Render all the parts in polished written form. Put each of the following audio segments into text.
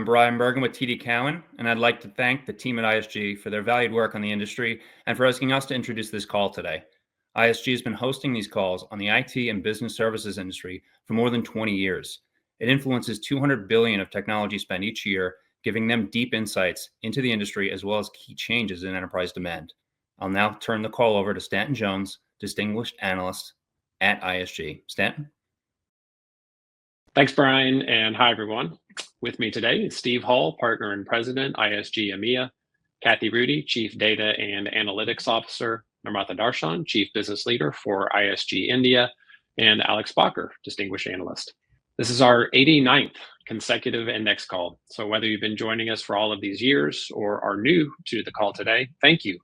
I'm Brian Bergen with TD Cowen, and I'd like to thank the team at ISG for their valued work on the industry and for asking us to introduce this call today. ISG has been hosting these calls on the IT and business services industry for more than 20 years. It influences $200 billion of technology spend each year, giving them deep insights into the industry as well as key changes in enterprise demand. I'll now turn the call over to Stanton Jones, Distinguished Analyst at ISG. Stanton? Thanks, Brian, and hi, everyone. With me today is Steve Hall, Partner and President, ISG EMEA, Kathy Rudy, Chief Data and Analytics Officer, Narmatha Darshan, Chief Business Leader for ISG India, and Alex Bacher, Distinguished Analyst. This is our 89th consecutive index call. So whether you've been joining us for all of these years or are new to the call today, thank you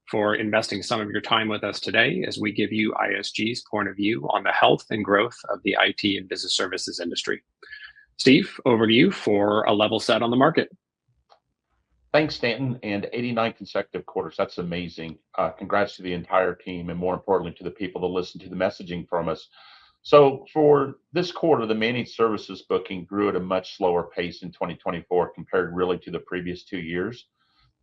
for investing some of your time with us today as we give you ISG's point of view on the health and growth of the IT and business services industry. Steve, over to you for a level set on the market. Thanks, Stanton, and 89 consecutive quarters. That's amazing. Congrats to the entire team, and more importantly, to the people that listen to the messaging from us. So for this quarter, the managed services booking grew at a much slower pace in 2024 compared really to the previous 2 years.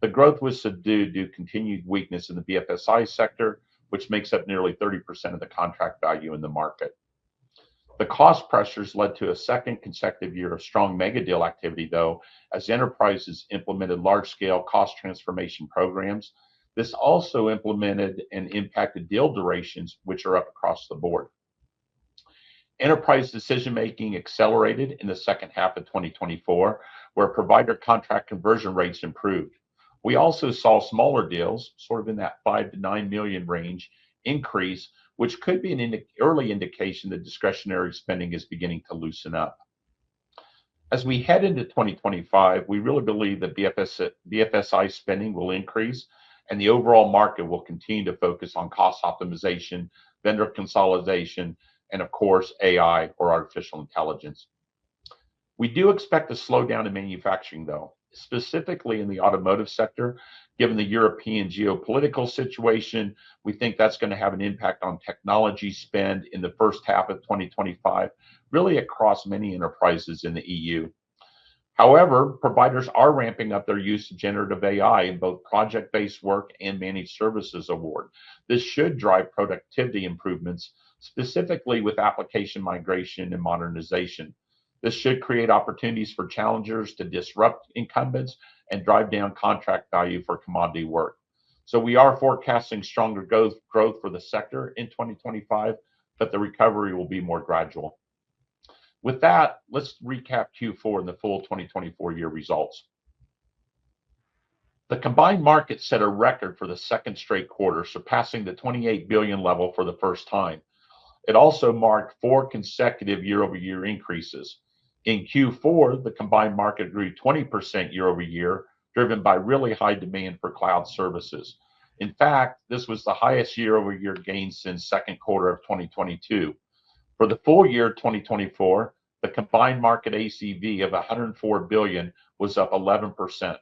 The growth was subdued due to continued weakness in the BFSI sector, which makes up nearly 30% of the contract value in the market. The cost pressures led to a second consecutive year of strong mega deal activity, though, as enterprises implemented large-scale cost transformation programs. This also implemented and impacted deal durations, which are up across the board. Enterprise decision-making accelerated in the second half of 2024, where provider contract conversion rates improved. We also saw smaller deals, sort of in that 5 to 9 million range, increase, which could be an early indication that discretionary spending is beginning to loosen up. As we head into 2025, we really believe that BFSI spending will increase, and the overall market will continue to focus on cost optimization, vendor consolidation, and of course, AI or artificial intelligence. We do expect a slowdown in manufacturing, though, specifically in the automotive sector. Given the European geopolitical situation, we think that's going to have an impact on technology spend in the first half of 2025, really across many enterprises in the EU. However, providers are ramping up their use of generative AI in both project-based work and managed services award. This should drive productivity improvements, specifically with application migration and modernization. This should create opportunities for challengers to disrupt incumbents and drive down contract value for commodity work. So we are forecasting stronger growth for the sector in 2025, but the recovery will be more gradual. With that, let's recap Q4 and the full 2024 year results. The combined market set a record for the second straight quarter, surpassing the 28 billion level for the first time. It also marked 4 consecutive year-over-year increases. In Q4, the combined market grew 20% year over year, driven by really high demand for cloud services. In fact, this was the highest year-over-year gain since second quarter of 2022. For the full year 2024, the combined market ACV of 104 billion was up 11%.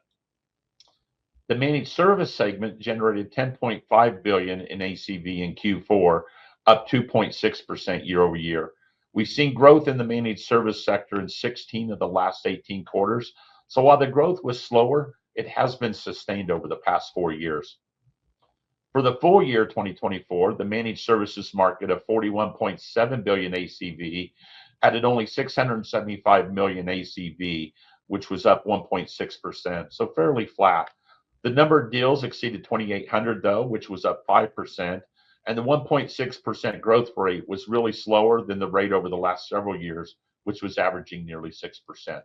The managed service segment generated 10.5 billion in ACV in Q4, up 2.6% year over year. We've seen growth in the managed service sector in 16 of the last 18 quarters. So while the growth was slower, it has been sustained over the past 4 years. For the full year 2024, the managed services market of 41.7 billion ACV added only 675 million ACV, which was up 1.6%, so fairly flat. The number of deals exceeded 2,800, though, which was up 5%. And the 1.6% growth rate was really slower than the rate over the last several years, which was averaging nearly 6%.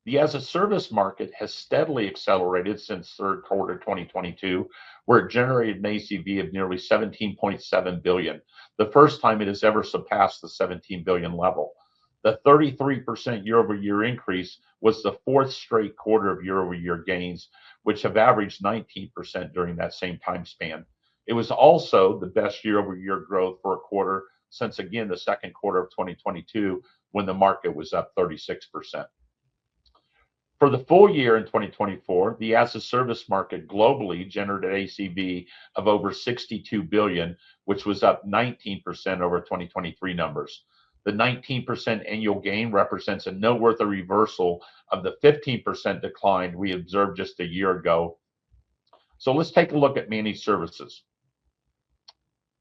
The as-a-service market has steadily accelerated since third quarter 2022, where it generated an ACV of nearly 17.7 billion, the first time it has ever surpassed the 17 billion level. The 33% year-over-year increase was the 4th straight quarter of year-over-year gains, which have averaged 19% during that same time span. It was also the best year-over-year growth for a quarter since, again, the second quarter of 2022, when the market was up 36%. For the full year in 2024, the as-a-service market globally generated ACV of over 62 billion, which was up 19% over 2023 numbers. The 19% annual gain represents a noteworthy reversal of the 15% decline we observed just a year ago. So let's take a look at managed services.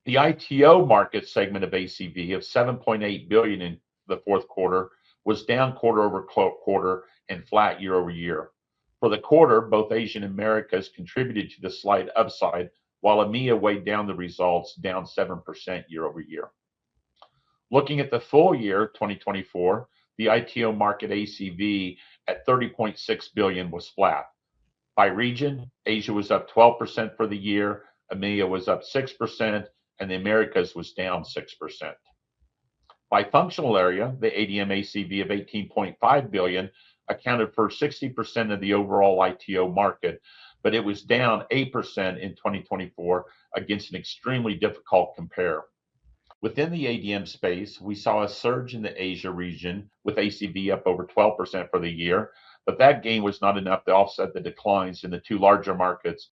The ITO market segment of ACV of 7.8 billion in the fourth quarter was down quarter over quarter and flat year over year. For the quarter, both Asia and Americas contributed to the slight upside, while EMEA weighed down the results, down 7% year over year. Looking at the full year 2024, the ITO market ACV at 30.6 billion was flat. By region, Asia was up 12% for the year, EMEA was up 6%, and the Americas was down 6%. By functional area, the ADM ACV of 18.5 billion accounted for 60% of the overall ITO market, but it was down 8% in 2024 against an extremely difficult compare. Within the ADM space, we saw a surge in the Asia region with ACV up over 12% for the year, but that gain was not enough to offset the declines in the two larger markets,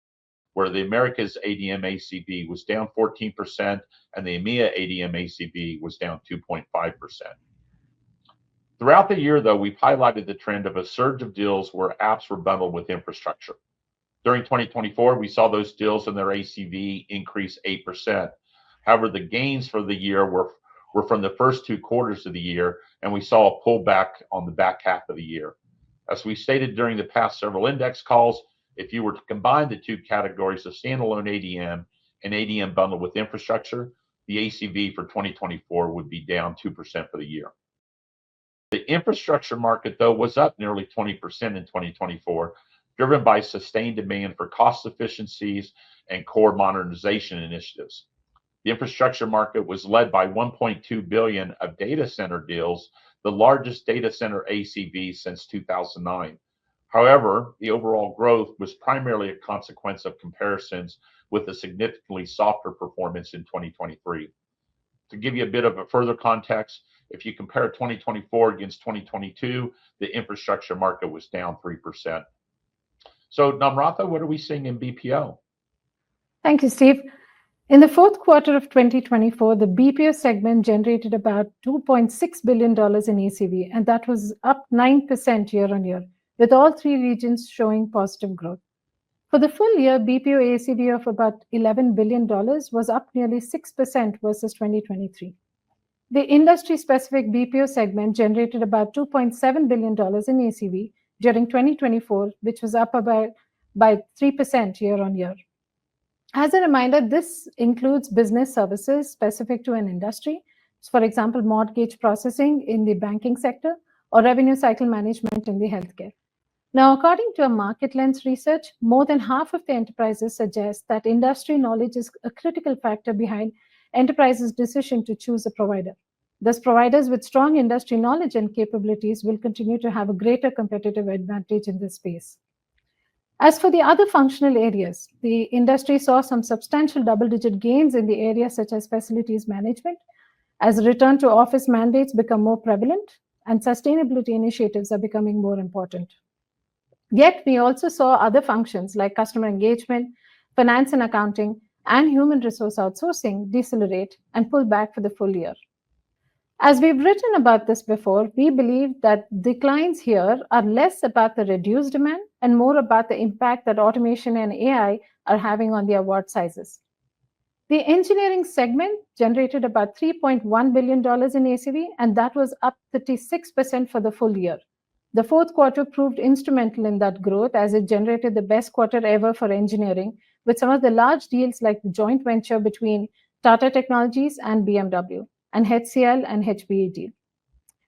where the Americas ADM ACV was down 14% and the EMEA ADM ACV was down 2.5%. Throughout the year, though, we've highlighted the trend of a surge of deals where apps were bundled with infrastructure. During 2024, we saw those deals and their ACV increase 8%. However, the gains for the year were from the first two quarters of the year, and we saw a pullback on the back half of the year. As we stated during the past several index calls, if you were to combine the two categories of standalone ADM and ADM bundled with infrastructure, the ACV for 2024 would be down 2% for the year. The infrastructure market, though, was up nearly 20% in 2024, driven by sustained demand for cost efficiencies and core modernization initiatives. The infrastructure market was led by 1.2 billion of data center deals, the largest data center ACV since 2009. However, the overall growth was primarily a consequence of comparisons with a significantly softer performance in 2023. To give you a bit of a further context, if you compare 2024 against 2022, the infrastructure market was down 3%. So, Namratha, what are we seeing in BPO? Thank you, Steve. In the fourth quarter of 2024, the BPO segment generated about $2.6 billion in ACV, and that was up 9% year on year, with all three regions showing positive growth. For the full year, BPO ACV of about $11 billion was up nearly 6% versus 2023. The industry-specific BPO segment generated about $2.7 billion in ACV during 2024, which was up by 3% year on year. As a reminder, this includes business services specific to an industry, for example, mortgage processing in the banking sector or revenue cycle management in the healthcare. Now, according to a Market Lens research, more than half of the enterprises suggest that industry knowledge is a critical factor behind enterprises' decision to choose a provider. Thus, providers with strong industry knowledge and capabilities will continue to have a greater competitive advantage in this space. As for the other functional areas, the industry saw some substantial double-digit gains in the areas such as facilities management, as return to office mandates become more prevalent and sustainability initiatives are becoming more important. Yet, we also saw other functions like customer engagement, finance and accounting, and human resource outsourcing decelerate and pull back for the full year. As we've written about this before, we believe that declines here are less about the reduced demand and more about the impact that automation and AI are having on the award sizes. The engineering segment generated about $3.1 billion in ACV, and that was up 36% for the full year. The fourth quarter proved instrumental in that growth as it generated the best quarter ever for engineering, with some of the large deals like the joint venture between Tata Technologies and BMW, and HCL and HPE deal.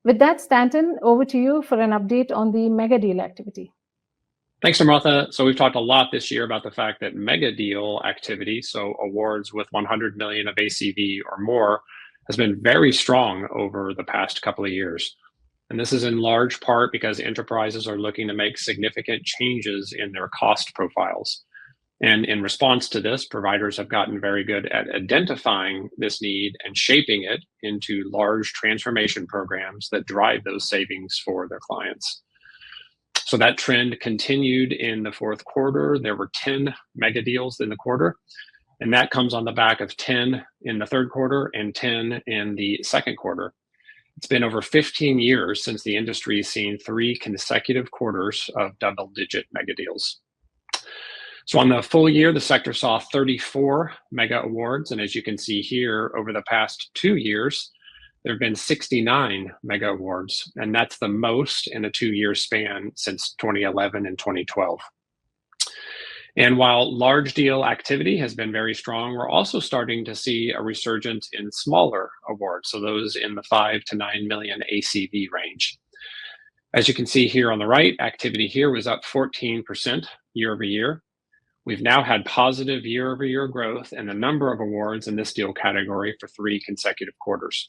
With that, Stanton, over to you for an update on the mega deal activity. Thanks, Namratha. So we've talked a lot this year about the fact that mega deal activity, so awards with 100 million of ACV or more, has been very strong over the past couple of years. And this is in large part because enterprises are looking to make significant changes in their cost profiles. And in response to this, providers have gotten very good at identifying this need and shaping it into large transformation programs that drive those savings for their clients. So that trend continued in the fourth quarter. There were 10 mega deals in the quarter, and that comes on the back of 10 in the third quarter and 10 in the second quarter. It's been over 15 years since the industry has seen 3 consecutive quarters of double-digit mega deals. So on the full year, the sector saw 34 mega awards. And as you can see here, over the past 2 years, there have been 69 mega awards. And that's the most in a 2-year span since 2011 and 2012. And while large deal activity has been very strong, we're also starting to see a resurgence in smaller awards, so those in the 5 to 9 million ACV range. As you can see here on the right, activity here was up 14% year over year. We've now had positive year over year growth in the number of awards in this deal category for 3 consecutive quarters.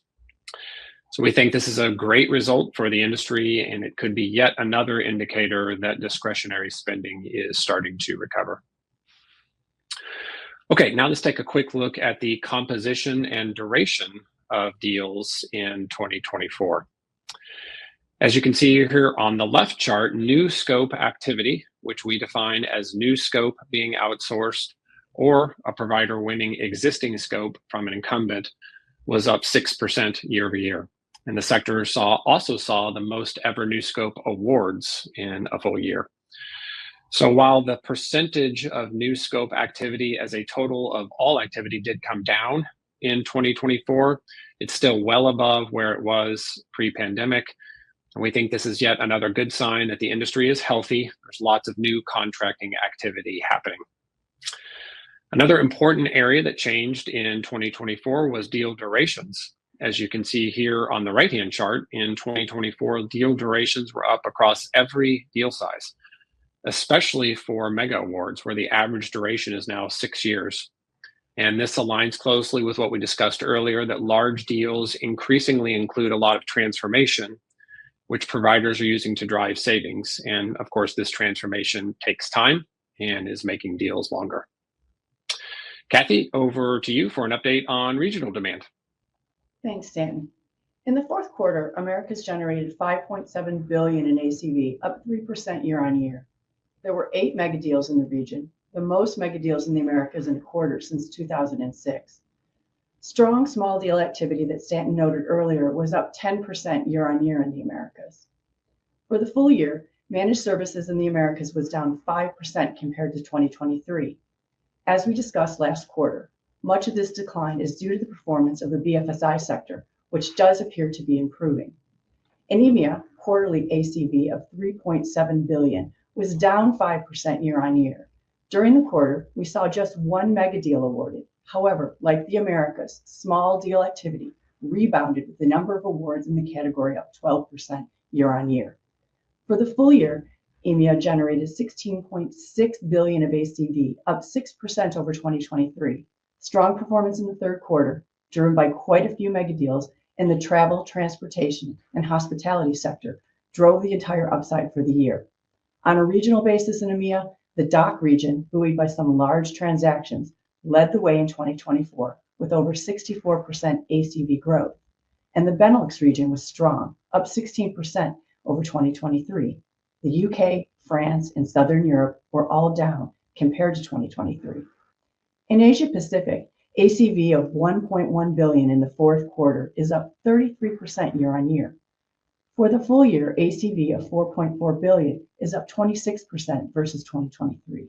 So we think this is a great result for the industry, and it could be yet another indicator that discretionary spending is starting to recover. Okay, now let's take a quick look at the composition and duration of deals in 2024. As you can see here on the left chart, new scope activity, which we define as new scope being outsourced or a provider winning existing scope from an incumbent, was up 6% year over year. And the sector also saw the most ever new scope awards in a full year. So while the percentage of new scope activity as a total of all activity did come down in 2024, it's still well above where it was pre-pandemic. And we think this is yet another good sign that the industry is healthy. There's lots of new contracting activity happening. Another important area that changed in 2024 was deal durations. As you can see here on the right-hand chart, in 2024, deal durations were up across every deal size, especially for mega awards, where the average duration is now 6 years. And this aligns closely with what we discussed earlier, that large deals increasingly include a lot of transformation, which providers are using to drive savings. And of course, this transformation takes time and is making deals longer. Kathy, over to you for an update on regional demand. Thanks, Stanton. In the fourth quarter, Americas generated $5.7 billion in ACV, up 3% year on year. There were 8 mega deals in the region, the most mega deals in the Americas in a quarter since 2006. Strong small deal activity that Stanton noted earlier was up 10% year on year in the Americas. For the full year, managed services in the Americas was down 5% compared to 2023. As we discussed last quarter, much of this decline is due to the performance of the BFSI sector, which does appear to be improving. In EMEA, quarterly ACV of $3.7 billion was down 5% year on year. During the quarter, we saw just 1 mega deal awarded. However, like the Americas, small deal activity rebounded with the number of awards in the category up 12% year on year. For the full year, EMEA generated $16.6 billion of ACV, up 6% over 2023. Strong performance in the third quarter, driven by quite a few mega deals in the travel, transportation, and hospitality sector, drove the entire upside for the year. On a regional basis in EMEA, the DACH region, buoyed by some large transactions, led the way in 2024 with over 64% ACV growth. And the Benelux region was strong, up 16% over 2023. The UK, France, and Southern Europe were all down compared to 2023. In Asia Pacific, ACV of $1.1 billion in the fourth quarter is up 33% year on year. For the full year, ACV of $4.4 billion is up 26% versus 2023.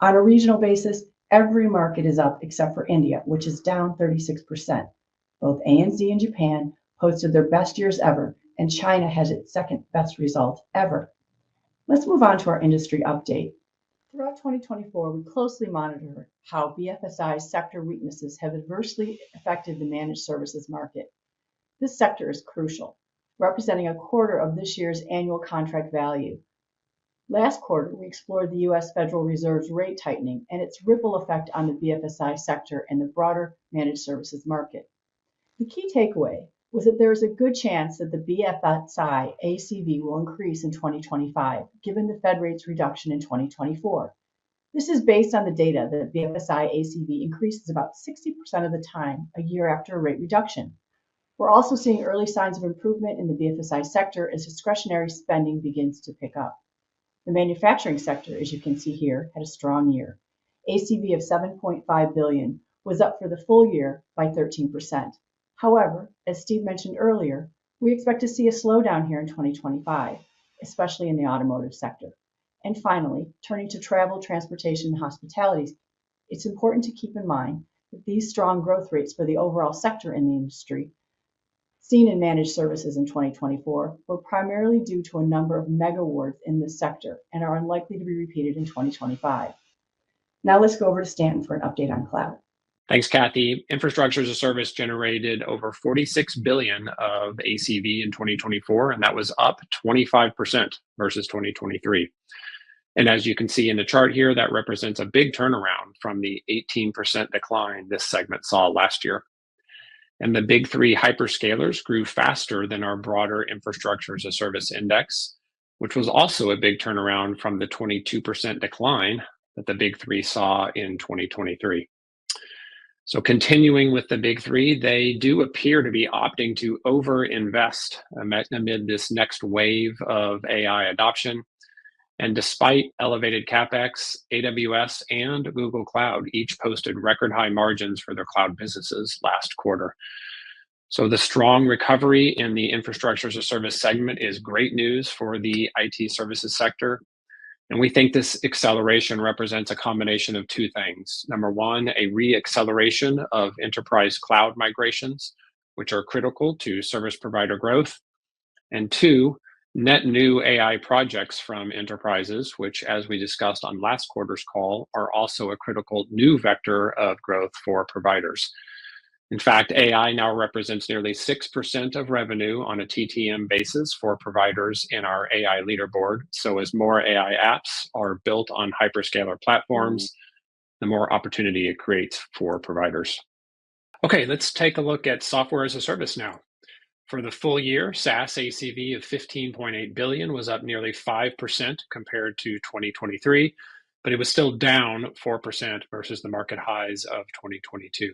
On a regional basis, every market is up except for India, which is down 36%. Both ANZ and Japan posted their best years ever, and China has its second best result ever. Let's move on to our industry update. Throughout 2024, we closely monitored how BFSI sector weaknesses have adversely affected the managed services market. This sector is crucial, representing a quarter of this year's annual contract value. Last quarter, we explored the U.S. Federal Reserve's rate tightening and its ripple effect on the BFSI sector and the broader managed services market. The key takeaway was that there is a good chance that the BFSI ACV will increase in 2025, given the Fed rate's reduction in 2024. This is based on the data that BFSI ACV increases about 60% of the time a year after a rate reduction. We're also seeing early signs of improvement in the BFSI sector as discretionary spending begins to pick up. The manufacturing sector, as you can see here, had a strong year. ACV of $7.5 billion was up for the full year by 13%. However, as Steve mentioned earlier, We expect to see a slowdown here in 2025, especially in the automotive sector. And finally, turning to travel, transportation, and hospitality, it's important to keep in mind that these strong growth rates for the overall sector in the industry seen in managed services in 2024 were primarily due to a number of mega awards in this sector and are unlikely to be repeated in 2025. Now let's go over to Stanton for an update on cloud. Thanks, Kathy. Infrastructure as a service generated over $46 billion of ACV in 2024, and that was up 25% versus 2023. And as you can see in the chart here, that represents a big turnaround from the 18% decline this segment saw last year. And the big three hyperscalers grew faster than our broader infrastructure as a service index, which was also a big turnaround from the 22% decline that the big three saw in 2023. So continuing with the big three, they do appear to be opting to overinvest amid this next wave of AI adoption. And despite elevated CapEx, AWS and Google Cloud each posted record high margins for their cloud businesses last quarter. So the strong recovery in the infrastructure as a service segment is great news for the IT services sector. And we think this acceleration represents a combination of two things. Number one, a re-acceleration of enterprise cloud migrations, which are critical to service provider growth. And two, net new AI projects from enterprises, which, as we discussed on last quarter's call, are also a critical new vector of growth for providers. In fact, AI now represents nearly 6% of revenue on a TTM basis for providers in our AI leaderboard. So as more AI apps are built on hyperscaler platforms, the more opportunity it creates for providers. Okay, let's take a look at software as a service now. For the full year, SaaS ACV of $15.8 billion was up nearly 5% compared to 2023, but it was still down 4% versus the market highs of 2022.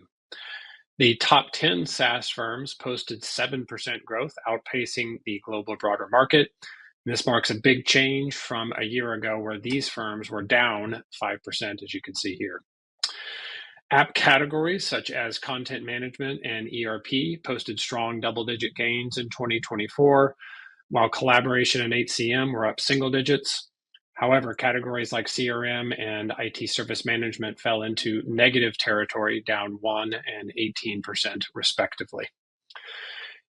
The top 10 SaaS firms posted 7% growth, outpacing the global broader market. This marks a big change from a year ago where these firms were down 5%, as you can see here. App categories such as content management and ERP posted strong double-digit gains in 2024, while collaboration and HCM were up single digits. However, categories like CRM and IT service management fell into negative territory, down 1% and 18% respectively.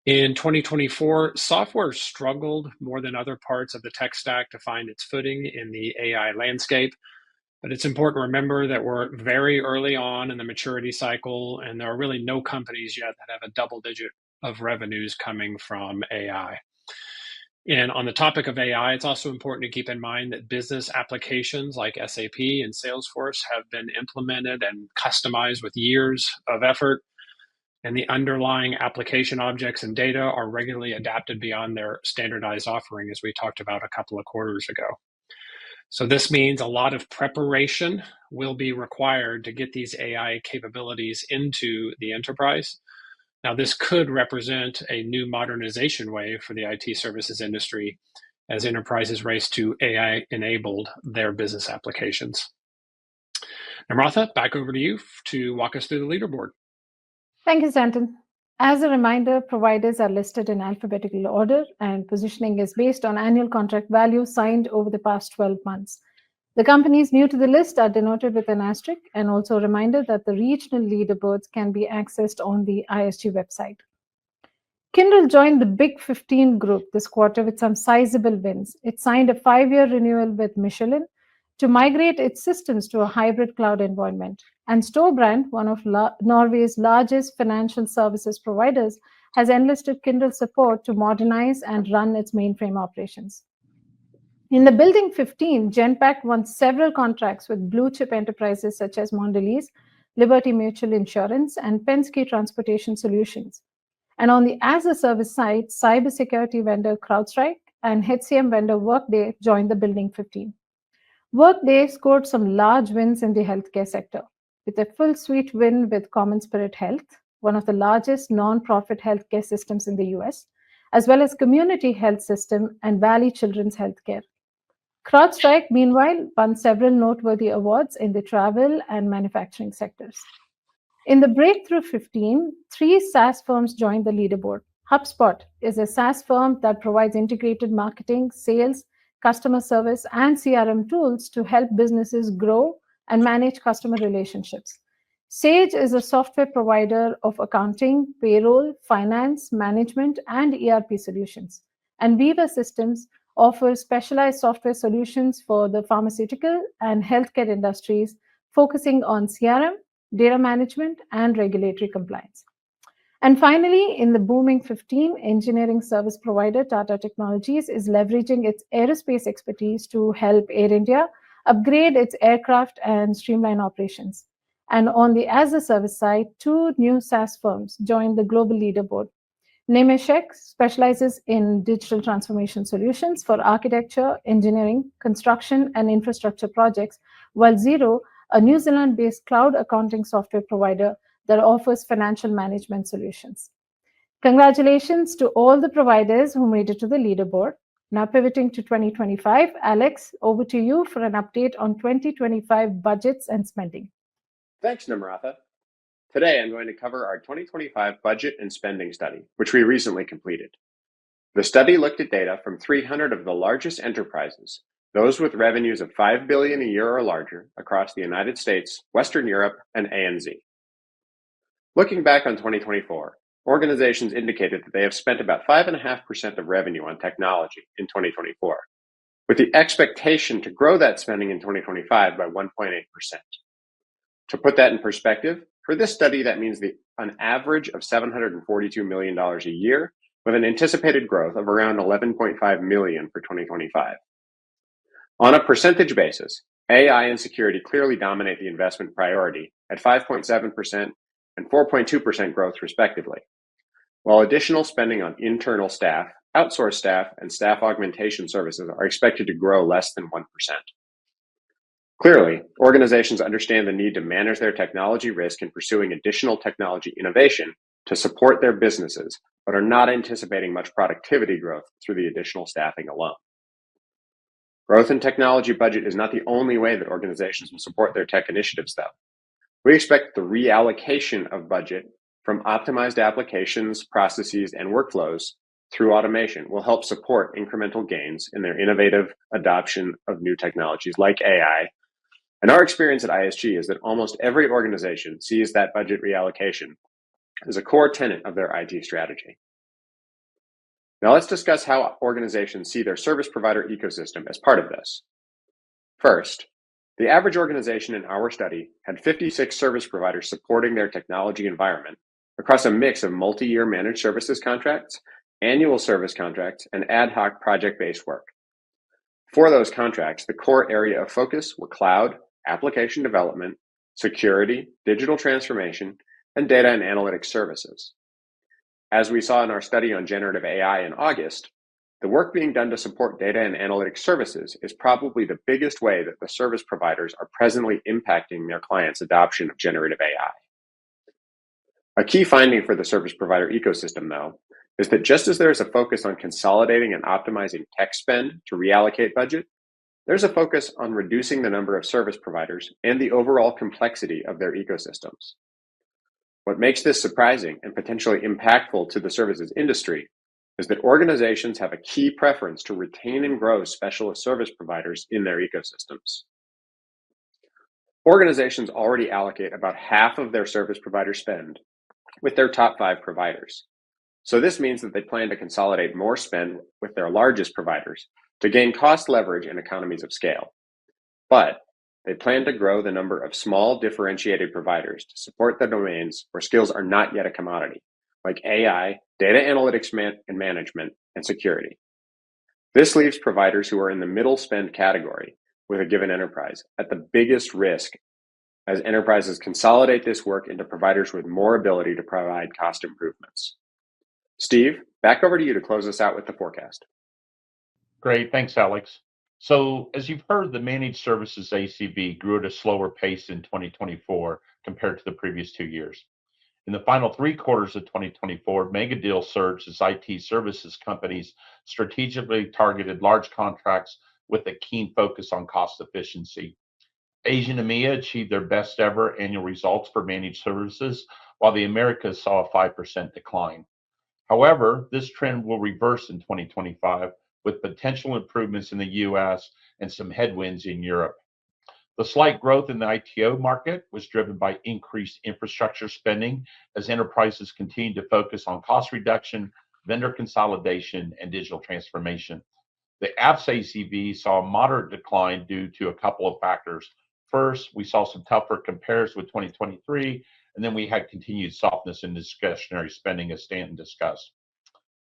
In 2024, software struggled more than other parts of the tech stack to find its footing in the AI landscape. But it's important to remember that we're very early on in the maturity cycle, and there are really no companies yet that have a double digit of revenues coming from AI. And on the topic of AI, it's also important to keep in mind that business applications like SAP and Salesforce have been implemented and customized with years of effort, and the underlying application objects and data are regularly adapted beyond their standardized offering, as we talked about a couple of quarters ago. So this means a lot of preparation will be required to get these AI capabilities into the enterprise. Now, this could represent a new modernization wave for the IT services industry as enterprises race to AI-enabled their business applications. Namratha, back over to you to walk us through the leaderboard. Thank you, Stanton. As a reminder, providers are listed in alphabetical order, and positioning is based on annual contract value signed over the past 12 months. The companies new to the list are denoted with an asterisk, and also a reminder that the regional leaderboards can be accessed on the ISG website. Kyndryl joined the Big 15 group this quarter with some sizable wins. It signed a 5-year renewal with Michelin to migrate its systems to a hybrid cloud environment. And Storebrand, one of Norway's largest financial services providers, has enlisted Kyndryl support to modernize and run its mainframe operations. In the Building 15, Genpact won several contracts with blue-chip enterprises such as Mondelez, Liberty Mutual Insurance, and Penske Transportation Solutions. And on the as-a-service side, cybersecurity vendor CrowdStrike and HCM vendor Workday joined the Building 15. Workday scored some large wins in the healthcare sector, with a full suite win with Common Spirit Health, one of the largest non-profit healthcare systems in the US, as well as Community Health System and Valley Children's Healthcare. CrowdStrike, meanwhile, won several noteworthy awards in the travel and manufacturing sectors. In the Breakthrough 15, 3 SaaS firms joined the leaderboard: HubSpot is a SaaS firm that provides integrated marketing, sales, customer service, and CRM tools to help businesses grow and manage customer relationships. Sage is a software provider of accounting, payroll, finance, management, and ERP solutions. And Viva Systems offers specialized software solutions for the pharmaceutical and healthcare industries, focusing on CRM, data management, and regulatory compliance. And finally, in the booming 15, engineering service provider Tata Technologies is leveraging its aerospace expertise to help Air India upgrade its aircraft and streamline operations. And on the as a service side, two new SaaS firms joined the global leaderboard. Nemeshek specializes in digital transformation solutions for architecture, engineering, construction, and infrastructure projects, while Xero, a New Zealand-based cloud accounting software provider that offers financial management solutions. Congratulations to all the providers who made it to the leaderboard. Now pivoting to 2025, Alex, over to you for an update on 2025 budgets and spending. Thanks, Namratha. Today, I'm going to cover our 2025 budget and spending study, which we recently completed. The study looked at data from 300 of the largest enterprises, those with revenues of $5 billion a year or larger across the United States, Western Europe, and ANZ. Looking back on 2024, organizations indicated that they have spent about 5.5% of revenue on technology in 2024, with the expectation to grow that spending in 2025 by 1.8%. To put that in perspective, for this study, that means an average of $742 million a year, with an anticipated growth of around $11.5 million for 2025. On a percentage basis, AI and security clearly dominate the investment priority at 5.7% and 4.2% growth respectively, while additional spending on internal staff, outsourced staff, and staff augmentation services are expected to grow less than 1%. Clearly, organizations understand the need to manage their technology risk in pursuing additional technology innovation to support their businesses, but are not anticipating much productivity growth through the additional staffing alone. Growth in technology budget is not the only way that organizations will support their tech initiatives, though. We expect the reallocation of budget from optimized applications, processes, and workflows through automation will help support incremental gains in their innovative adoption of new technologies like AI. And our experience at ISG is that almost every organization sees that budget reallocation as a core tenet of their IT strategy. Now let's discuss how organizations see their service provider ecosystem as part of this. First, the average organization in our study had 56 service providers supporting their technology environment across a mix of multi-year managed services contracts, annual service contracts, and ad hoc project-based work. For those contracts, the core area of focus were cloud, application development, security, digital transformation, and data and analytics services. As we saw in our study on generative AI in August, the work being done to support data and analytics services is probably the biggest way that the service providers are presently impacting their clients' adoption of generative AI. A key finding for the service provider ecosystem, though, is that just as there is a focus on consolidating and optimizing tech spend to reallocate budget, there's a focus on reducing the number of service providers and the overall complexity of their ecosystems. What makes this surprising and potentially impactful to the services industry is that organizations have a key preference to retain and grow specialist service providers in their ecosystems. Organizations already allocate about half of their service provider spend with their top 5 providers. So this means that they plan to consolidate more spend with their largest providers to gain cost leverage and economies of scale. But they plan to grow the number of small differentiated providers to support the domains where skills are not yet a commodity, like AI, data analytics and management, and security. This leaves providers who are in the middle spend category with a given enterprise at the biggest risk as enterprises consolidate this work into providers with more ability to provide cost improvements. Steve, back over to you to close us out with the forecast. Great, thanks, Alex. So as you've heard, the managed services ACV grew at a slower pace in 2024 compared to the previous 2 years. In the final 3 quarters of 2024, mega deals surged as IT services companies strategically targeted large contracts with a keen focus on cost efficiency. Asia and EMEA achieved their best ever annual results for managed services, while the Americas saw a 5% decline. However, this trend will reverse in 2025 with potential improvements in the US and some headwinds in Europe. The slight growth in the ITO market was driven by increased infrastructure spending as enterprises continue to focus on cost reduction, vendor consolidation, and digital transformation. The apps ACV saw a moderate decline due to a couple of factors. First, we saw some tougher compares with 2023, and then we had continued softness in discretionary spending, as Stanton discussed.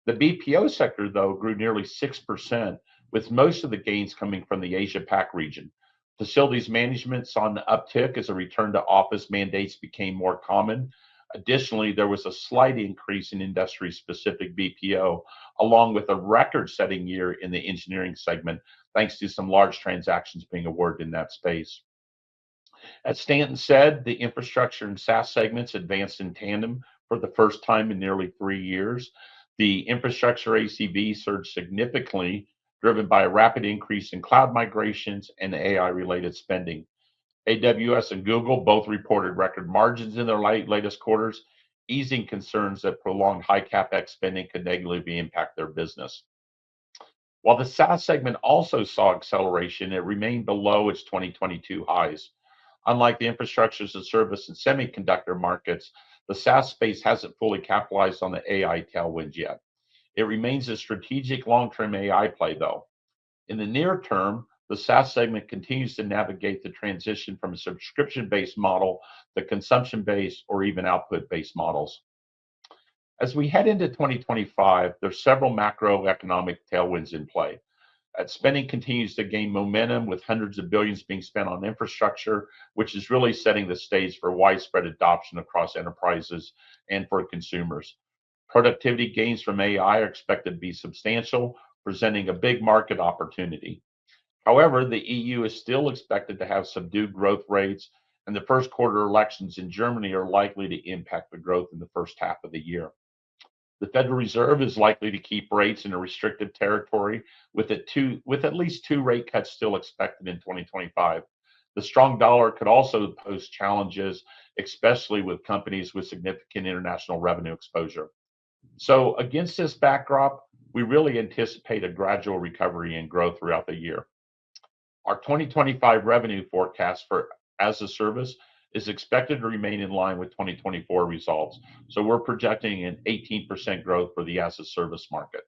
The BPO sector, though, grew nearly 6%, with most of the gains coming from the Asia-Pac region. Facilities management saw an uptick as a return to office mandates became more common. Additionally, there was a slight increase in industry-specific BPO, along with a record-setting year in the engineering segment, thanks to some large transactions being awarded in that space. As Stanton said, the infrastructure and SaaS segments advanced in tandem for the first time in nearly 3 years. The infrastructure ACV surged significantly, driven by a rapid increase in cloud migrations and AI-related spending. AWS and Google both reported record margins in their latest quarters, easing concerns that prolonged high CapEx spending could negatively impact their business. While the SaaS segment also saw acceleration, it remained below its 2022 highs. Unlike the infrastructure as a service and semiconductor markets, the SaaS space hasn't fully capitalized on the AI tailwinds yet. It remains a strategic long-term AI play, though. In the near term, the SaaS segment continues to navigate the transition from a subscription-based model to consumption-based or even output-based models. As we head into 2025, there's several macroeconomic tailwinds in play. Spending continues to gain momentum with hundreds of billions being spent on infrastructure, which is really setting the stage for widespread adoption across enterprises and for consumers. Productivity gains from AI are expected to be substantial, presenting a big market opportunity. However, the EU is still expected to have subdued growth rates, and the first quarter elections in Germany are likely to impact the growth in the first half of the year. The Federal Reserve is likely to keep rates in a restrictive territory, with at least 2 rate cuts still expected in 2025. The strong dollar could also pose challenges, especially with companies with significant international revenue exposure. So against this backdrop, we really anticipate a gradual recovery and growth throughout the year. Our 2025 revenue forecast for as a service is expected to remain in line with 2024 results. So we're projecting an 18% growth for the as a service market.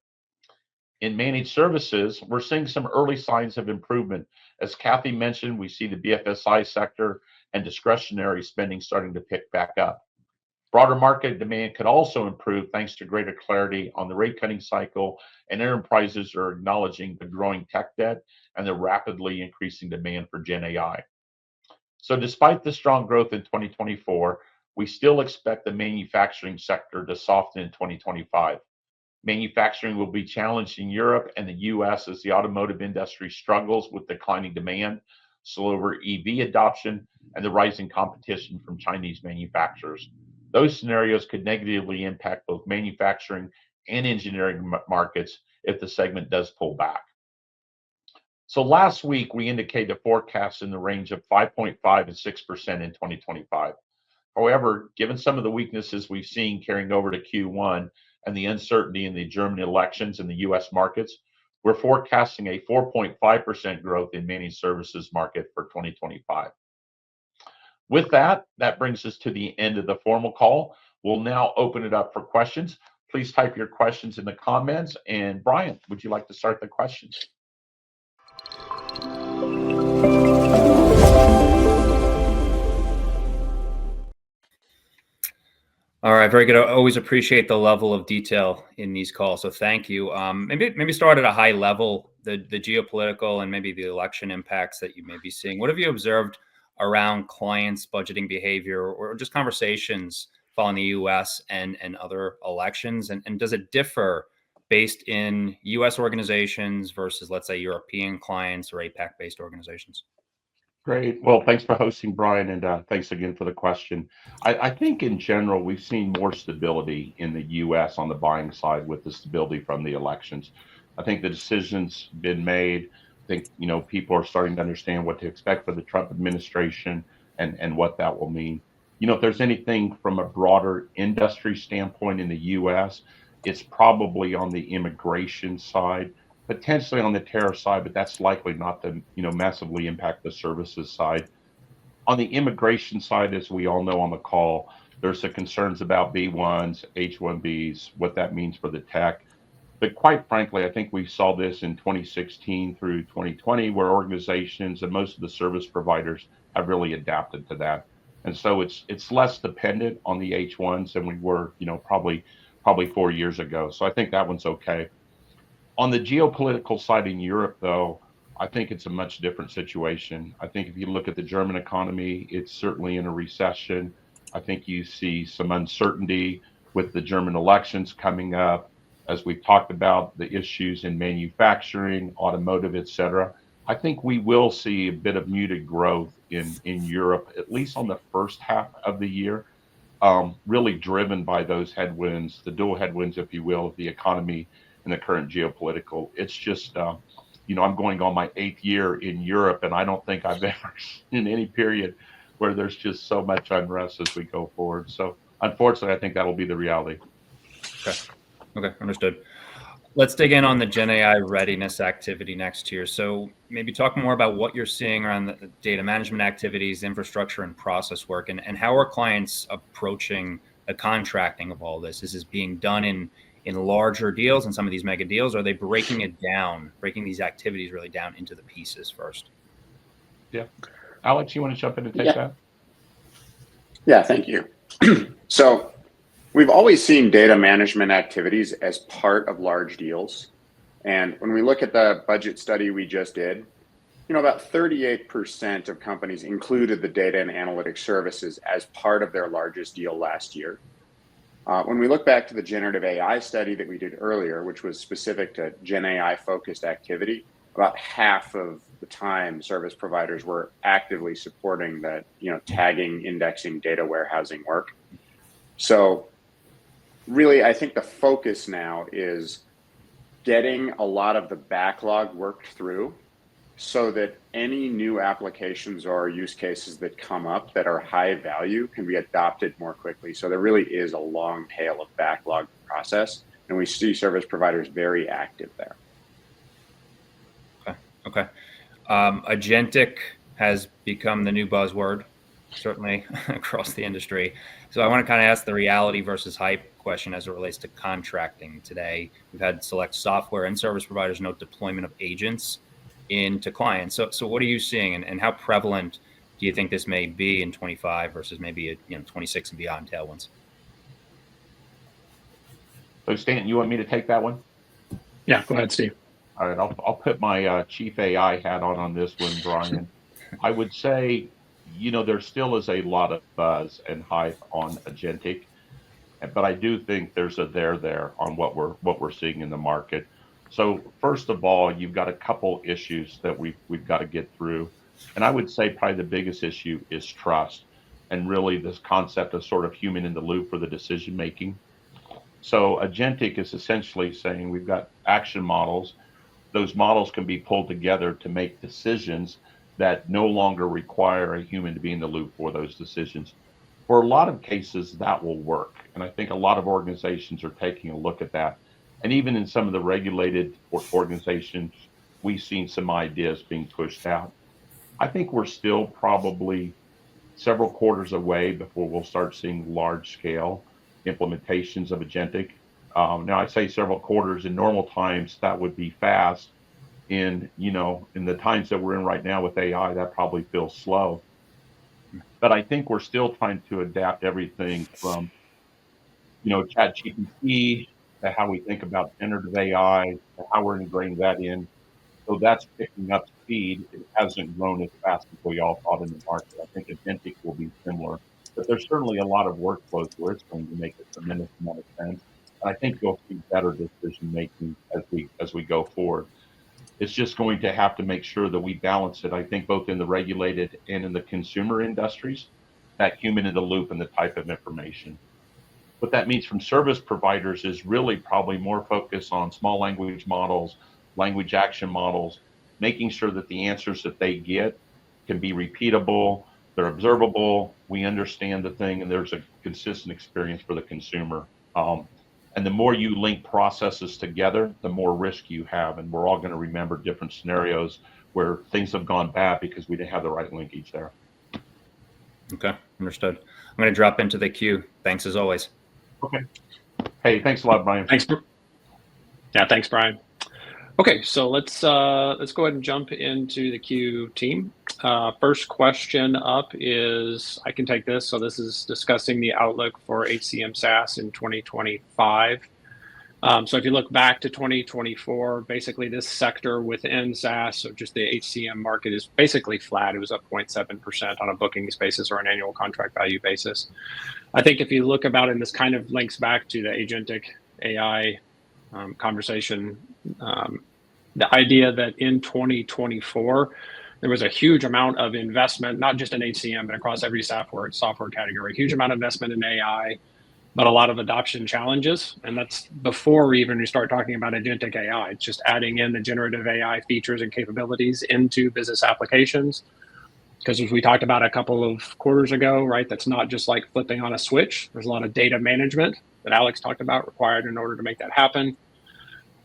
In managed services, we're seeing some early signs of improvement. As Kathy mentioned, we see the BFSI sector and discretionary spending starting to pick back up. Broader market demand could also improve thanks to greater clarity on the rate cutting cycle, and enterprises are acknowledging the growing tech debt and the rapidly increasing demand for Gen AI. So despite the strong growth in 2024, we still expect the manufacturing sector to soften in 2025. Manufacturing will be challenged in Europe and the US as the automotive industry struggles with declining demand, slower EV adoption, and the rising competition from Chinese manufacturers. Those scenarios could negatively impact both manufacturing and engineering markets if the segment does pull back. So last week, we indicated a forecast in the range of 5.5 and 6% in 2025. However, given some of the weaknesses we've seen carrying over to Q1 and the uncertainty in the German elections and the US markets, we're forecasting a 4.5% growth in managed services market for 2025. With that, that brings us to the end of the formal call. We'll now open it up for questions. Please type your questions in the comments. And Brian, would you like to start the questions? All right, very good. I always appreciate the level of detail in these calls, so thank you. Maybe start at a high level, the geopolitical and maybe the election impacts that you may be seeing. What have you observed around clients' budgeting behavior or just conversations following the US and other elections? And does it differ based in US organizations versus, let's say, European clients or APAC-based organizations? Great. Well, thanks for hosting, Brian, and thanks again for the question. I think in general, we've seen more stability in the US on the buying side with the stability from the elections. I think the decision's been made. I think, people are starting to understand what to expect for the Trump administration and what that will mean. If there's anything from a broader industry standpoint in the US, It's probably on the immigration side, potentially on the tariff side, but that's likely not to, massively impact the services side. On the immigration side, as we all know on the call, there's the concerns about B1s, H1Bs, what that means for the tech. But quite frankly, I think we saw this in 2016 through 2020, where organizations and most of the service providers have really adapted to that. And so it's less dependent on the H1s than we were, probably 4 years ago. So I think that one's okay. On the geopolitical side in Europe, though, I think it's a much different situation. I think if you look at the German economy, it's certainly in a recession. I think you see some uncertainty with the German elections coming up. As we've talked about, the issues in manufacturing, automotive, et cetera. I think we will see a bit of muted growth in Europe, at least on the first half of the year, really driven by those headwinds, the dual headwinds, if you will, of the economy and the current geopolitical. It's just, I'm going on my 8th year in Europe, and I don't think I've ever seen any period where there's just so much unrest as we go forward. So unfortunately, I think that'll be the reality. Okay, understood. Let's dig in on the Gen AI readiness activity next year. So maybe talk more about what you're seeing around the data management activities, infrastructure, and process work, and how are clients approaching the contracting of all this? Is this being done in larger deals and some of these mega deals? Or are they breaking these activities really down into the pieces first? Yeah. Alex, you want to jump in and take that? Yeah, thank you. So we've always seen data management activities as part of large deals. And when we look at the budget study we just did, about 38% of companies included the data and analytics services as part of their largest deal last year. When we look back to the generative AI study that we did earlier, which was specific to Gen AI focused activity, about half of the time service providers were actively supporting that, tagging, indexing, data warehousing work. So really, I think the focus now is getting a lot of the backlog worked through so that any new applications or use cases that come up that are high value can be adopted more quickly. So there really is a long tail of backlog process, and we see service providers very active there. Okay. Agentic has become the new buzzword, certainly across the industry. So I want to kind of ask the reality versus hype question as it relates to contracting today. We've had select software and service providers note deployment of agents into clients. So what are you seeing, and how prevalent do you think this may be in 25 versus maybe 26 and beyond tailwinds? So Stanton, you want me to take that one? Yeah, go ahead, Steve. All right, I'll put my chief AI hat on this one, Brian. I would say, there still is a lot of buzz and hype on agentic, but I do think there's a there on what we're seeing in the market. So first of all, you've got a couple issues that we've got to get through, and I would say probably the biggest issue is trust, and really this concept of sort of human in the loop for the decision making. So agentic is essentially saying we've got action models. Those models can be pulled together to make decisions that no longer require a human to be in the loop for those decisions. For a lot of cases, that will work. And I think a lot of organizations are taking a look at that. And even in some of the regulated organizations, we've seen some ideas being pushed out. I think we're still probably several quarters away before we'll start seeing large scale implementations of agentic. Now I say several quarters. In normal times, that would be fast. In the times that we're in right now with AI, that probably feels slow. But I think we're still trying to adapt everything from, ChatGPT to how we think about generative AI, to how we're integrating that in. So that's picking up speed. It hasn't grown as fast as we all thought in the market. I think agentic will be similar, but there's certainly a lot of workflows where it's going to make a tremendous amount of sense. And I think you'll see better decision making as we go forward. It's just going to have to make sure that we balance it, I think, both in the regulated and in the consumer industries, that human in the loop and the type of information. What that means from service providers is really probably more focus on small language models, language action models, making sure that the answers that they get can be repeatable, they're observable, we understand the thing, and there's a consistent experience for the consumer. And And the more you link processes together, the more risk you have. And we're all going to remember different scenarios where things have gone bad because we didn't have the right linkage there. Okay, understood. I'm going to drop into the queue. Thanks as always. Okay. Hey, thanks a lot, Brian. Thanks. Yeah, thanks, Brian. Okay, so let's go ahead and jump into the queue, team. First question up is, I can take this. So this is discussing the outlook for HCM SaaS in 2025. So if you look back to 2024, basically this sector within SaaS, so just the HCM market, is basically flat. It was up 0.7% on a bookings basis or an annual contract value basis. I think if you look about it, and this kind of links back to the agentic AI conversation, the idea that in 2024, there was a huge amount of investment, not just in HCM, but across every software category, huge amount of investment in AI, but a lot of adoption challenges. And that's before we even start talking about agentic AI. It's just adding in the generative AI features and capabilities into business applications. Because as we talked about a couple of quarters ago, right, that's not just like flipping on a switch. There's a lot of data management that Alex talked about required in order to make that happen.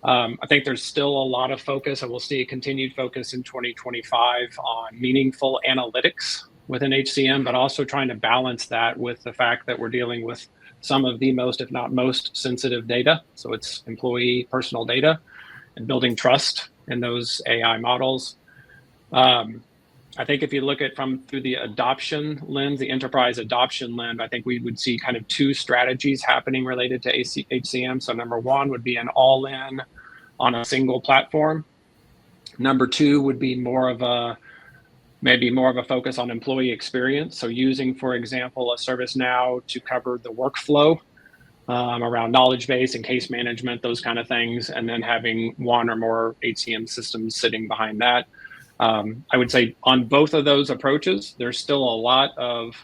I think there's still a lot of focus, and we'll see a continued focus in 2025 on meaningful analytics within HCM, but also trying to balance that with the fact that we're dealing with some of the most, if not most, sensitive data. So it's employee personal data and building trust in those AI models. I think if you look at through the adoption lens, the enterprise adoption lens, I think we would see kind of two strategies happening related to HCM. So number one would be an all-in on a single platform. Number two would be maybe more of a focus on employee experience. So using, for example, a ServiceNow to cover the workflow around knowledge base and case management, those kind of things, and then having one or more HCM systems sitting behind that. I would say on both of those approaches, there's still a lot of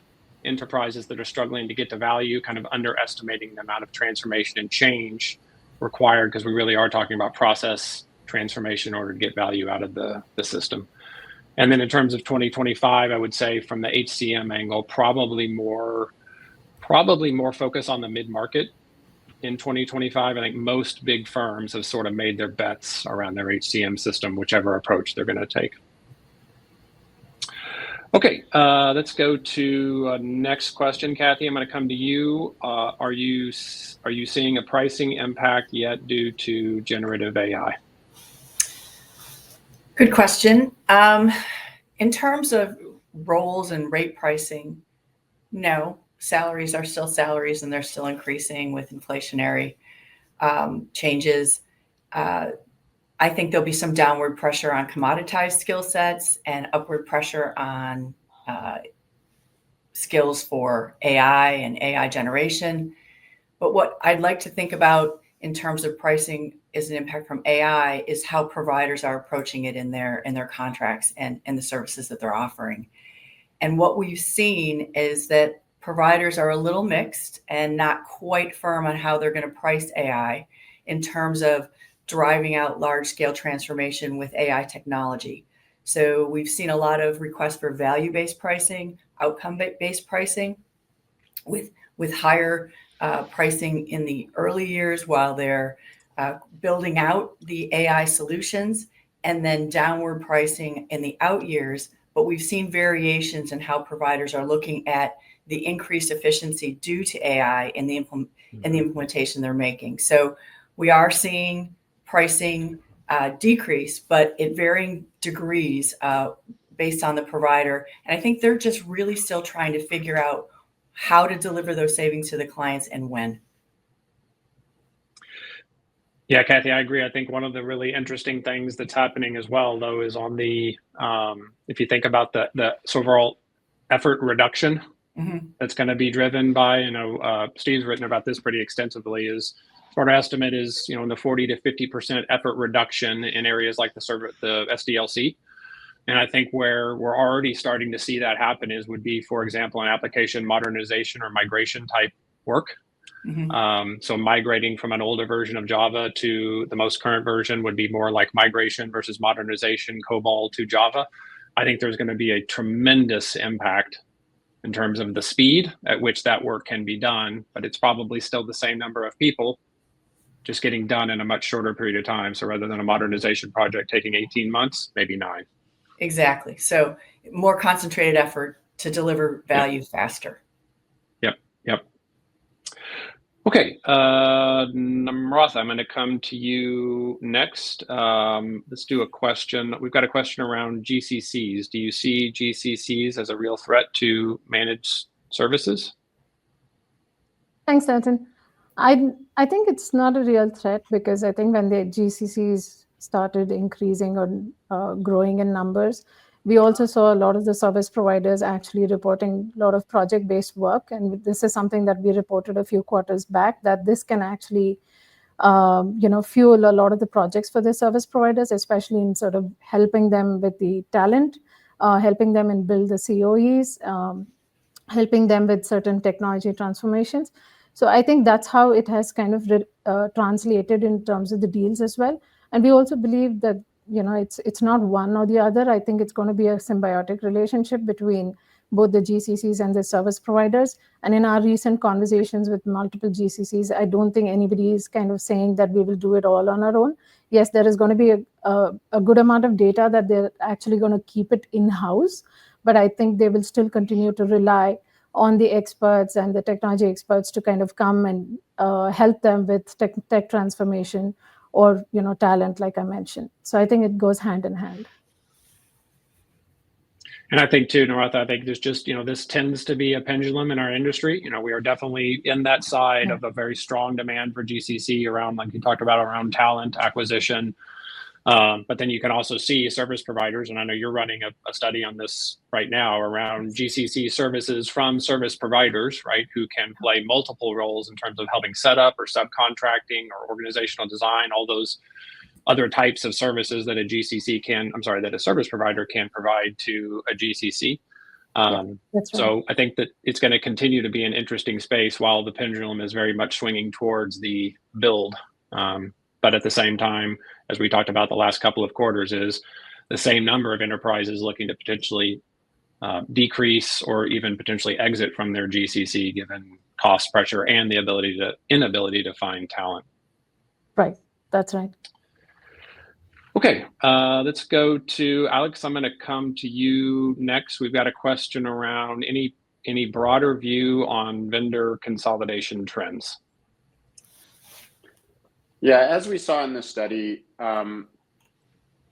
enterprises that are struggling to get to value, kind of underestimating the amount of transformation and change required, because we really are talking about process transformation in order to get value out of the system. And then in terms of 2025, I would say from the HCM angle, probably more focus on the mid-market in 2025. I think most big firms have sort of made their bets around their HCM system, whichever approach they're going to take. Okay, let's go to next question. Kathy, I'm going to come to you. Are you seeing a pricing impact yet due to generative AI? Good question. In terms of roles and rate pricing, no. Salaries are still salaries, and they're still increasing with inflationary changes. I think there'll be some downward pressure on commoditized skill sets and upward pressure on skills for AI and AI generation. But what I'd like to think about in terms of pricing is an impact from AI is how providers are approaching it in their contracts and the services that they're offering. And what we've seen is that providers are a little mixed and not quite firm on how they're going to price AI in terms of driving out large-scale transformation with AI technology. So we've seen a lot of requests for value-based pricing, outcome-based pricing, with higher pricing in the early years while they're building out the AI solutions, and then downward pricing in the out years. But we've seen variations in how providers are looking at the increased efficiency due to AI in the implementation they're making. So we are seeing pricing decrease, but at varying degrees based on the provider. And I think they're just really still trying to figure out how to deliver those savings to the clients and when. Yeah, Kathy, I agree. I think one of the really interesting things that's happening as well, though, is on the, if you think about the overall effort reduction that's going to be driven by, Steve's written about this pretty extensively, is sort of estimate is, in the 40 to 50% effort reduction in areas like the SDLC. And I think where we're already starting to see that happen would be, for example, an application modernization or migration type work. So migrating from an older version of Java to the most current version would be more like migration versus modernization, COBOL to Java. I think there's going to be a tremendous impact in terms of the speed at which that work can be done, but it's probably still the same number of people just getting done in a much shorter period of time. So rather than a modernization project taking 18 months, maybe 9. Exactly. So more concentrated effort to deliver value faster. Yep. Okay, Namratha, I'm going to come to you next. Let's do a question. We've got a question around GCCs. Do you see GCCs as a real threat to managed services? Thanks, Nathan. I think it's not a real threat, because I think when the GCCs started increasing or growing in numbers, we also saw a lot of the service providers actually reporting a lot of project-based work. And this is something that we reported a few quarters back, that this can actually fuel a lot of the projects for the service providers, especially in sort of helping them with the talent, helping them in build the COEs, helping them with certain technology transformations. So I think that's how it has kind of translated in terms of the deals as well. And we also believe that it's not one or the other. I think it's going to be a symbiotic relationship between both the GCCs and the service providers. And in our recent conversations with multiple GCCs, I don't think anybody is kind of saying that we will do it all on our own. Yes, there is going to be a good amount of data that they're actually going to keep it in-house, but I think they will still continue to rely on the experts and the technology experts to kind of come and help them with tech transformation or talent, like I mentioned. So I think it goes hand in hand. And I think too, Namratha, I think there's just, this tends to be a pendulum in our industry. We are definitely in that side of a very strong demand for GCC around, like you talked about, around talent acquisition. But then you can also see service providers, and I know you're running a study on this right now around GCC services from service providers, right, who can play multiple roles in terms of helping set up or subcontracting or organizational design, all those other types of services that a service provider can provide to a GCC. That's right. So I think that it's going to continue to be an interesting space while the pendulum is very much swinging towards the build. But at the same time, as we talked about the last couple of quarters, is the same number of enterprises looking to potentially decrease or even potentially exit from their GCC given cost pressure and the inability to find talent. Right. That's right. Okay, let's go to Alex. I'm going to come to you next. We've got a question around any broader view on vendor consolidation trends. Yeah, as we saw in this study,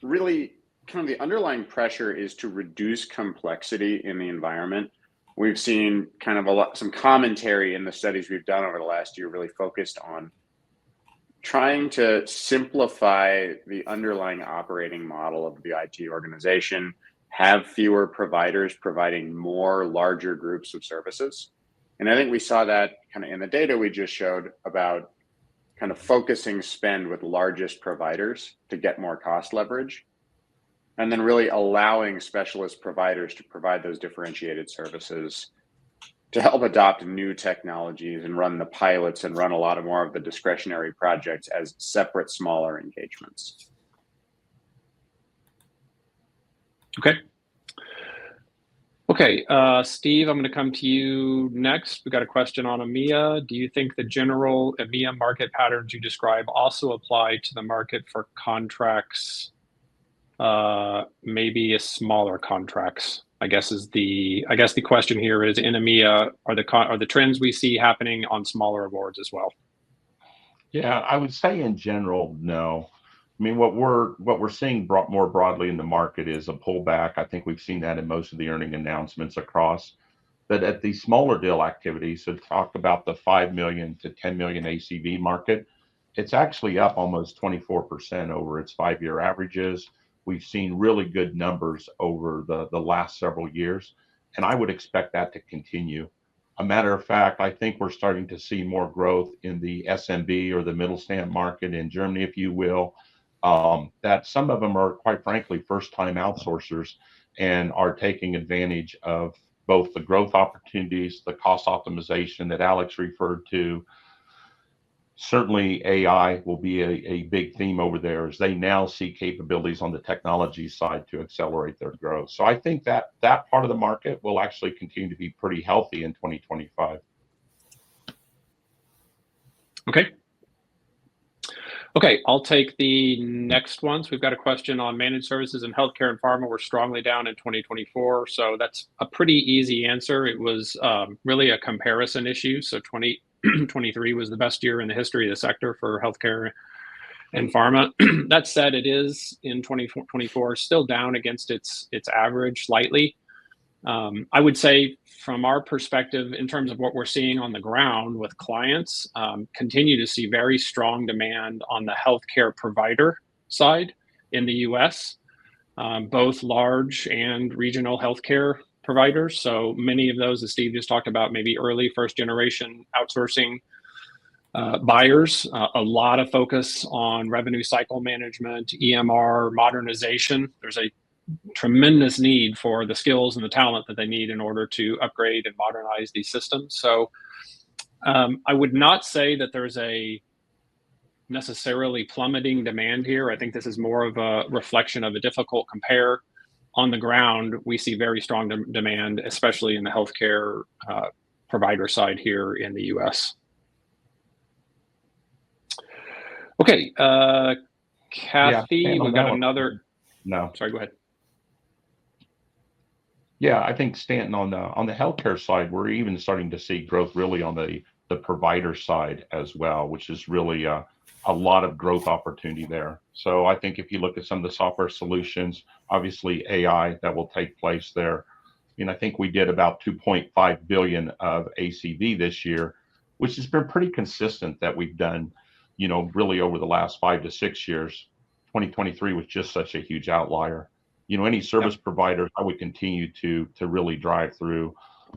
really kind of the underlying pressure is to reduce complexity in the environment. We've seen kind of some commentary in the studies we've done over the last year really focused on trying to simplify the underlying operating model of the IT organization, have fewer providers providing more larger groups of services. And I think we saw that kind of in the data we just showed about kind of focusing spend with largest providers to get more cost leverage, and then really allowing specialist providers to provide those differentiated services to help adopt new technologies and run the pilots and run a lot more of the discretionary projects as separate, smaller engagements. Okay, Steve, I'm going to come to you next. We've got a question on EMEA. Do you think the general EMEA market patterns you describe also apply to the market for contracts, maybe smaller contracts? I guess the question here is, in EMEA, are the trends we see happening on smaller awards as well? Yeah, I would say in general, no. I mean, what we're seeing more broadly in the market is a pullback. I think we've seen that in most of the earning announcements across. But at the smaller deal activity, so talk about the 5 million to 10 million ACV market, it's actually up almost 24% over its 5-year averages. We've seen really good numbers over the last several years, and I would expect that to continue. A matter of fact, I think we're starting to see more growth in the SMB or the Mittelstand market in Germany, if you will. That some of them are, quite frankly, first-time outsourcers and are taking advantage of both the growth opportunities, the cost optimization that Alex referred to. Certainly, AI will be a big theme over there as they now see capabilities on the technology side to accelerate their growth. So I think that part of the market will actually continue to be pretty healthy in 2025. Okay. Okay, I'll take the next one. So we've got a question on managed services and healthcare and pharma were strongly down in 2024. So that's a pretty easy answer. It was really a comparison issue. So 2023 was the best year in the history of the sector for healthcare and pharma. That said, it is in 2024 still down against its average slightly. I would say from our perspective, in terms of what we're seeing on the ground with clients, continue to see very strong demand on the healthcare provider side in the US, both large and regional healthcare providers. So many of those, as Steve just talked about, maybe early first generation outsourcing buyers, a lot of focus on revenue cycle management, EMR modernization. There's a tremendous need for the skills and the talent that they need in order to upgrade and modernize these systems. So I would not say that there's a necessarily plummeting demand here. I think this is more of a reflection of a difficult compare. On the ground, we see very strong demand, especially in the healthcare provider side here in the US. Okay, Kathy, we've got another. No. Sorry, go ahead. Yeah, I think Stanton on the healthcare side, we're even starting to see growth really on the provider side as well, which is really a lot of growth opportunity there. So I think if you look at some of the software solutions, obviously AI that will take place there. I think we did about 2.5 billion of ACV this year, which has been pretty consistent that we've done, really over the last 5 to 6 years. 2023 was just such a huge outlier. Any service providers, I would continue to really drive through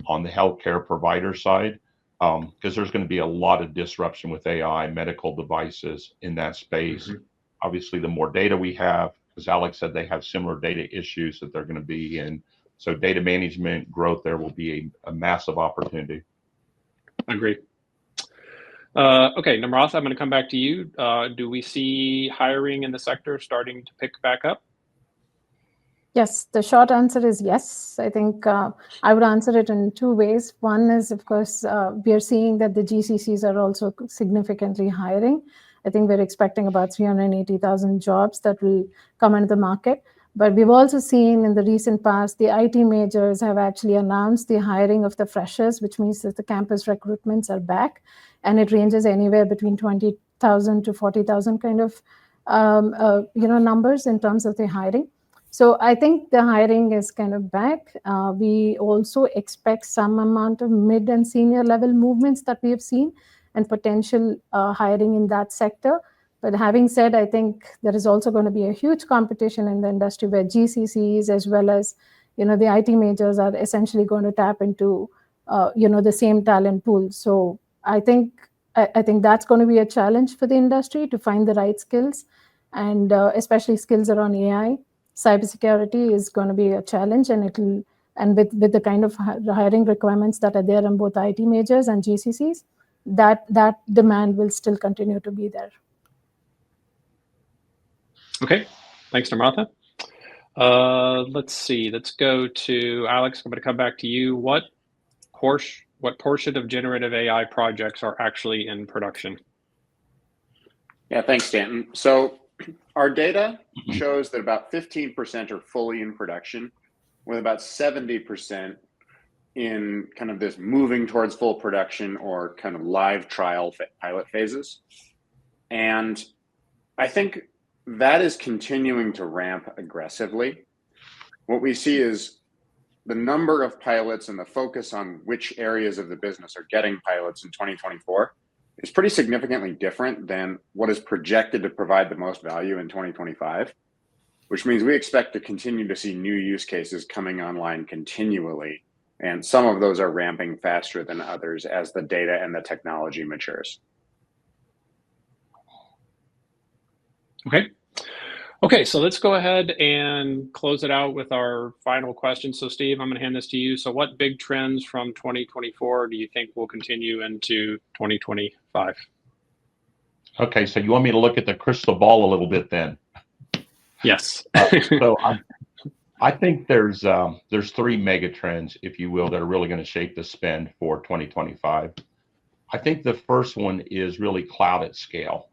on the healthcare provider side, because there's going to be a lot of disruption with AI, medical devices in that space. Mm-hmm. Obviously, the more data we have, as Alex said, they have similar data issues that they're going to be in. So data management growth there will be a massive opportunity. I agree. Okay, Namratha, I'm going to come back to you. Do we see hiring in the sector starting to pick back up? Yes, the short answer is yes. I think I would answer it in two ways. One is, of course, we are seeing that the GCCs are also significantly hiring. I think we're expecting about 380,000 jobs that will come into the market. But we've also seen in the recent past, the IT majors have actually announced the hiring of the freshers, which means that the campus recruitments are back. And it ranges anywhere between 20,000 to 40,000 kind of numbers in terms of the hiring. So I think the hiring is kind of back. We also expect some amount of mid and senior level movements that we have seen and potential hiring in that sector. But having said, I think there is also going to be a huge competition in the industry where GCCs as well as, the IT majors are essentially going to tap into, the same talent pool. So I think that's going to be a challenge for the industry to find the right skills, and especially skills around AI. Cybersecurity is going to be a challenge, and with the kind of hiring requirements that are there in both IT majors and GCCs, that demand will still continue to be there. Okay, thanks, Namratha. Let's see. Let's go to Alex. I'm going to come back to you. What portion of generative AI projects are actually in production? Yeah, thanks, Stanton. So our data shows that about 15% are fully in production, with about 70% in kind of this moving towards full production or kind of live trial pilot phases. And I think that is continuing to ramp aggressively. What we see is the number of pilots and the focus on which areas of the business are getting pilots in 2024 is pretty significantly different than what is projected to provide the most value in 2025, which means we expect to continue to see new use cases coming online continually. And some of those are ramping faster than others as the data and the technology matures. Okay, so let's go ahead and close it out with our final question. So Steve, I'm going to hand this to you. So what big trends from 2024 do you think will continue into 2025? Okay, so you want me to look at the crystal ball a little bit then? Yes. So I think there's three mega trends, if you will, that are really going to shape the spend for 2025. I think the first one is really cloud at scale.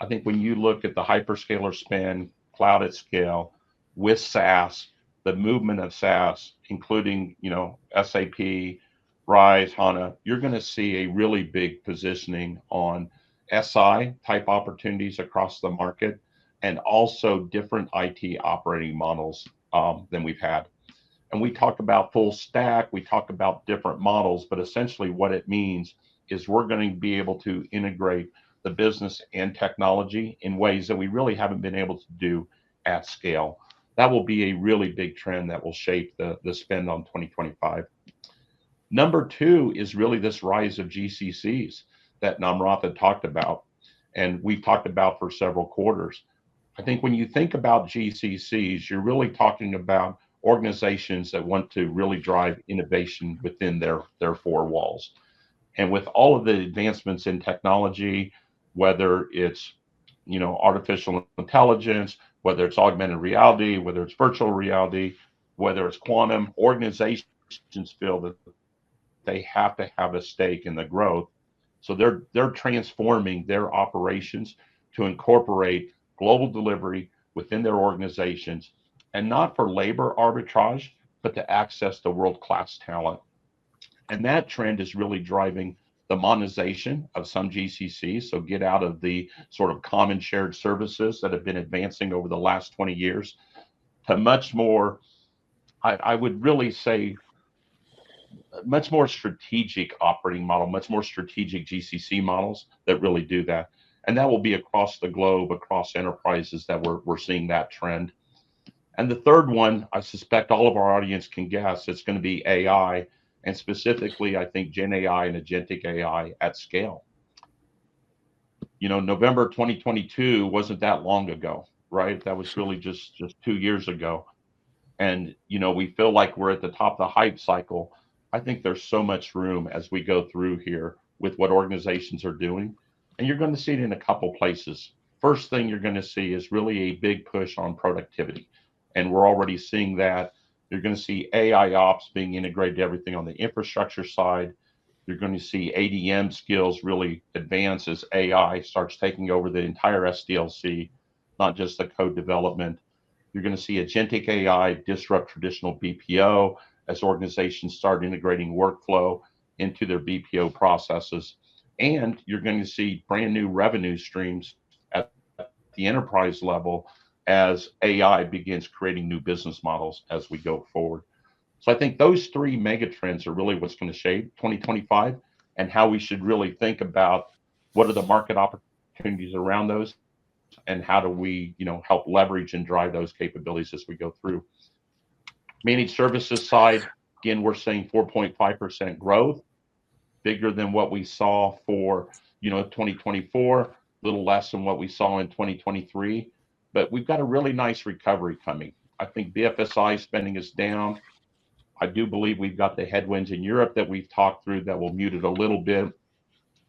I think when you look at the hyperscaler spend, cloud at scale, with SaaS, the movement of SaaS, including, SAP, Rise, HANA, you're going to see a really big positioning on SI type opportunities across the market, and also different IT operating models than we've had. And we talk about full stack, we talk about different models, but essentially what it means is we're going to be able to integrate the business and technology in ways that we really haven't been able to do at scale. That will be a really big trend that will shape the spend on 2025. Number two is really this rise of GCCs that Namratha talked about, and we've talked about for several quarters. I think when you think about GCCs, you're really talking about organizations that want to really drive innovation within their four walls. And with all of the advancements in technology, whether it's artificial intelligence, whether it's augmented reality, whether it's virtual reality, whether it's quantum, organizations feel that they have to have a stake in the growth. So they're transforming their operations to incorporate global delivery within their organizations, and not for labor arbitrage, but to access the world-class talent. And that trend is really driving the monetization of some GCCs. So get out of the sort of common shared services that have been advancing over the last 20 years to much more, I would really say, much more strategic operating model, much more strategic GCC models that really do that. And that will be across the globe, across enterprises that we're seeing that trend. And the third one, I suspect all of our audience can guess, it's going to be AI, and specifically, I think Gen AI and agentic AI at scale. November 2022 wasn't that long ago, right? That was really just 2 years ago. And, we feel like we're at the top of the hype cycle. I think there's so much room as we go through here with what organizations are doing. And you're going to see it in a couple places. First thing you're going to see is really a big push on productivity. And we're already seeing that. You're going to see AI ops being integrated to everything on the infrastructure side. You're going to see ADM skills really advance as AI starts taking over the entire SDLC, not just the code development. You're going to see agentic AI disrupt traditional BPO as organizations start integrating workflow into their BPO processes. And you're going to see brand new revenue streams at the enterprise level as AI begins creating new business models as we go forward. So I think those three mega trends are really what's going to shape 2025, and how we should really think about what are the market opportunities around those, and how do we, help leverage and drive those capabilities as we go through. Managed services side, again, we're seeing 4.5% growth, bigger than what we saw for, 2024, a little less than what we saw in 2023. But we've got a really nice recovery coming. I think BFSI spending is down. I do believe we've got the headwinds in Europe that we've talked through that will mute it a little bit,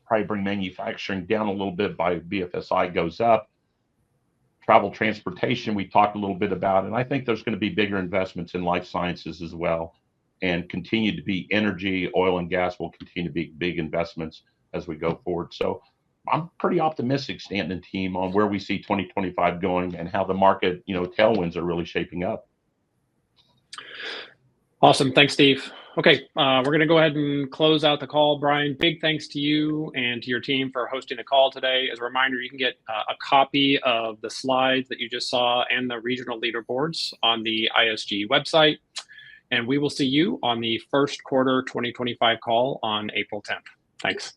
probably bring manufacturing down a little bit by BFSI goes up. Travel transportation, we talked a little bit about, and I think there's going to be bigger investments in life sciences as well, and continue to be energy, oil and gas will continue to be big investments as we go forward. So I'm pretty optimistic, Stanton and team, on where we see 2025 going and how the market, tailwinds are really shaping up. Awesome. Thanks, Steve. Okay, we're going to go ahead and close out the call. Brian, big thanks to you and to your team for hosting the call today. As a reminder, you can get a copy of the slides that you just saw and the regional leaderboards on the ISG website. And we will see you on the first quarter 2025 call on April 10th. Thanks.